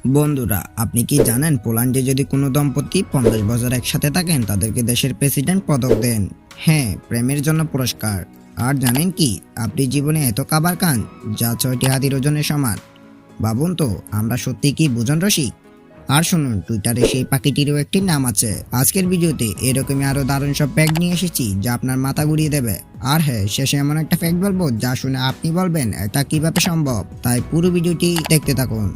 বন্ধুরা, আপনি কি জানেন পোল্যান্ডে যদি কোনো দম্পতি 50 বছর একসাথে থাকেন তাদেরকে দেশের প্রেসিডেন্ট পদক দেন? হ্যাঁ, প্রেমের জন্য পুরস্কার। আর জানেন কি, আপনি জীবনে এত খাবার খান যা 6টি হাতির ওজনের সমান। ভাবুন তো, আমরা সত্যি কি ভোজন রসিক? আর শুনুন, টুইটারে সেই পাখিটিরও একটি নাম আছে। আজকের ভিডিওতে এরকমই আরো দারুণ সব ফ্যাক্ট নিয়ে এসেছি যা আপনার মাথা ঘুরিয়ে দেবে। আর হ্যাঁ, শেষে এমন একটা ফ্যাক্ট বলবো যা শুনে আপনি বলবেন এটা কিভাবে সম্ভব। তাই পুরো ভিডিওটি দেখতে থাকুন।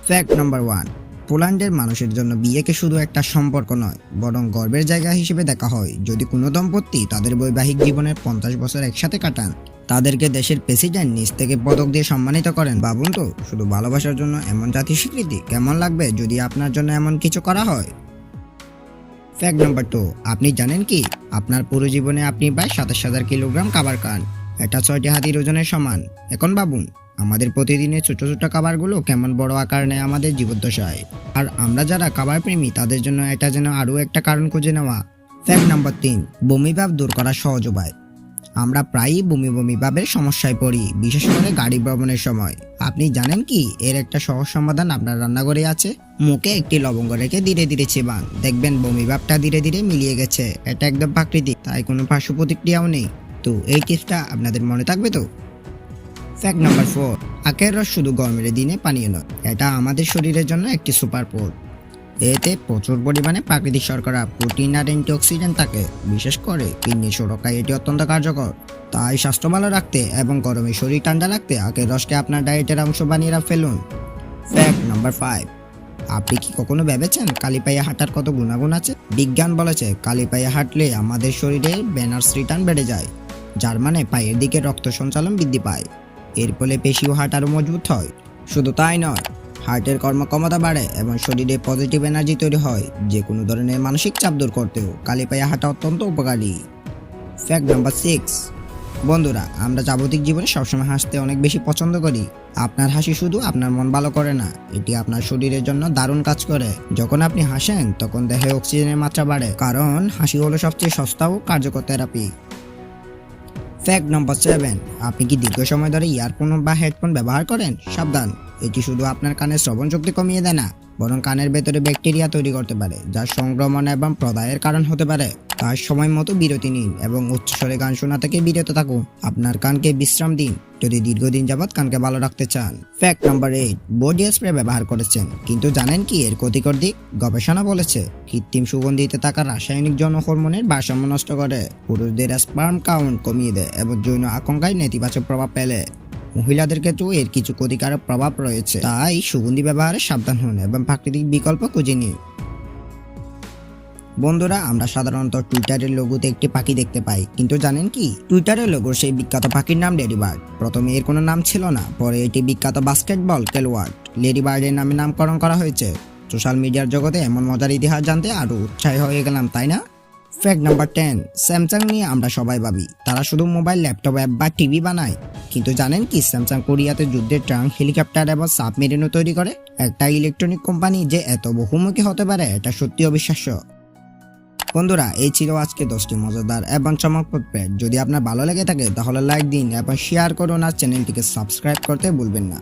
ফ্যাক্ট নাম্বার 1, পোল্যান্ডের মানুষের জন্য বিয়েকে শুধু একটা সম্পর্ক নয়, বরং গর্বের জায়গা হিসেবে দেখা হয়। যদি কোনো দম্পতি তাদের বৈবাহিক জীবনের 50 বছর একসাথে কাটান, তাদেরকে দেশের প্রেসিডেন্ট নিজ থেকে পদক দিয়ে সম্মানিত করেন। ভাবুন তো, শুধু ভালোবাসার জন্য এমন জাতীয় স্বীকৃতি কেমন লাগবে যদি আপনার জন্য এমন কিছু করা হয়। ফ্যাক্ট নাম্বার 2, আপনি জানেন কি, আপনার পুরো জীবনে আপনি প্রায় 27,000 কিলোগ্রাম খাবার খান। এটা 6টি হাতির ওজনের সমান। এখন ভাবুন, আমাদের প্রতিদিনের ছোট ছোট খাবারগুলো কেমন বড় আকার নেয় আমাদের জীবদ্দশায়। আর আমরা যারা খাবার প্রেমী তাদের জন্য এটা যেন আরও একটা কারণ খুঁজে নেওয়া। ফ্যাক্ট নাম্বার 3, বমিভাব দূর করার সহজ উপায়। আমরা প্রায়ই বমি ভাবের সমস্যায় পড়ি, বিশেষ করে গাড়ি ভ্রমণের সময়। আপনি জানেন কি, এর একটা সহজ সমাধান আপনার রান্নাঘরে আছে। মুখে একটি লবঙ্গ রেখে ধীরে ধীরে চিবান, দেখবেন বমি ভাবটা ধীরে ধীরে মিলিয়ে গেছে। এটা একদম প্রাকৃতিক, তাই কোনো পার্শ্ব প্রতিক্রিয়াও নেই। তো এই টিপসটা আপনাদের মনে থাকবে তো? ফ্যাক্ট নাম্বার 4, আখের রস শুধু গরমের দিনে পানীয় নয়, এটা আমাদের শরীরের জন্য একটি সুপার ফুড। এতে প্রচুর পরিমাণে প্রাকৃতিক শর্করা, প্রোটিন আর অ্যান্টিঅক্সিডেন্ট থাকে। বিশেষ করে কিডনি সুরক্ষায় এটি অত্যন্ত কার্যকর। তাই স্বাস্থ্য ভালো রাখতে এবং গরমে শরীর ঠান্ডা রাখতে আখের রসকে আপনার ডায়েটের অংশ বানিয়ে ফেলুন। ফ্যাক্ট নাম্বার 5, আপনি কি কখনো ভেবেছেন খালি পায়ে হাঁটার কত গুণাগুণ আছে? বিজ্ঞান বলেছে খালি পায়ে হাঁটলে আমাদের শরীরে ব্যানার্স রিটার্ন বেড়ে যায়, যার মানে পায়ের দিকে রক্ত সঞ্চালন বৃদ্ধি পায়। এর ফলে পেশি ও হার্ট আরও মজবুত হয়। শুধু তাই নয়, হার্টের কর্মক্ষমতা বাড়ে এবং শরীরে পজিটিভ এনার্জি তৈরি হয়। যে কোনো ধরনের মানসিক চাপ দূর করতেও খালি পায়ে হাঁটা অত্যন্ত উপকারী। ফ্যাক্ট নাম্বার 6, বন্ধুরা, আমরা জাগতিক জীবনে সবসময় হাসতে অনেক বেশি পছন্দ করি। আপনার হাসি শুধু আপনার মন ভালো করে না, এটি আপনার শরীরের জন্য দারুণ কাজ করে। যখন আপনি হাসেন তখন দেহে অক্সিজেনের মাত্রা বাড়ে, কারণ হাসি হলো সবচেয়ে সস্তা ও কার্যকর থেরাপি। ফ্যাক্ট নাম্বার 7, আপনি কি দীর্ঘ সময় ধরে ইয়ারফোন বা হেডফোন ব্যবহার করেন? সাবধান, এটি শুধু আপনার কানের শ্রবণ শক্তি কমিয়ে দেয় না, বরং কানের ভেতরে ব্যাকটেরিয়া তৈরি করতে পারে, যা সংক্রমণ এবং প্রদাহের কারণ হতে পারে। তার সময় মতো বিরতি নিন এবং উচ্চস্বরে গান শোনা থেকে বিরত থাকুন। আপনার কানকে বিশ্রাম দিন যদি দীর্ঘদিন যাবৎ কানকে ভালো রাখতে চান। ফ্যাক্ট নাম্বার 8, বডি স্প্রে ব্যবহার করেছেন, কিন্তু জানেন কি এর ক্ষতিকর দিক? গবেষণা বলেছে কৃত্রিম সুগন্ধিতে থাকা রাসায়নিক যৌন হরমোনের ভারসাম্য নষ্ট করে, পুরুষদের স্পার্ম কাউন্ট কমিয়ে দেয় এবং যৌন আকাঙ্ক্ষায় নেতিবাচক প্রভাব ফেলে। মহিলাদের ক্ষেত্রেও এর কিছু ক্ষতিকারক প্রভাব রয়েছে, তাই সুগন্ধি ব্যবহারে সাবধান হন এবং প্রাকৃতিক বিকল্প খুঁজে নিন। বন্ধুরা, আমরা সাধারণত টুইটারের লোগোতে একটি পাখি দেখতে পাই, কিন্তু জানেন কি, টুইটারের লোগোর সেই বিখ্যাত পাখির নাম লেডিবার্ড। প্রথমে এর কোনো নাম ছিল না, পরে এটি বিখ্যাত বাস্কেটবল খেলোয়াড় লেডিবার্ডের নামে নামকরণ করা হয়েছে। সোশ্যাল মিডিয়ার জগতে এমন মজার ইতিহাস জানতে আরও উৎসাহী হয়ে গেলাম, তাই না? ফ্যাক্ট নাম্বার 10, স্যামসাং নিয়ে আমরা সবাই ভাবি তারা শুধু মোবাইল, ল্যাপটপ, অ্যাপ বা টিভি বানায়। কিন্তু জানেন কি, স্যামসাং কোরিয়াতে যুদ্ধের ট্রাঙ্ক, হেলিকপ্টার এবং সাবমেরিনও তৈরি করে। একটা ইলেকট্রনিক কোম্পানি যে এত বহুমুখী হতে পারে, এটা সত্যি অবিশ্বাস্য। বন্ধুরা, এই ছিল আজকে 10টি মজাদার এবং চমকপ্রদ ফ্যাক্ট। যদি আপনার ভালো লেগে থাকে তাহলে লাইক দিন এবং শেয়ার করুন, আর চ্যানেলটিকে সাবস্ক্রাইব করতে ভুলবেন না।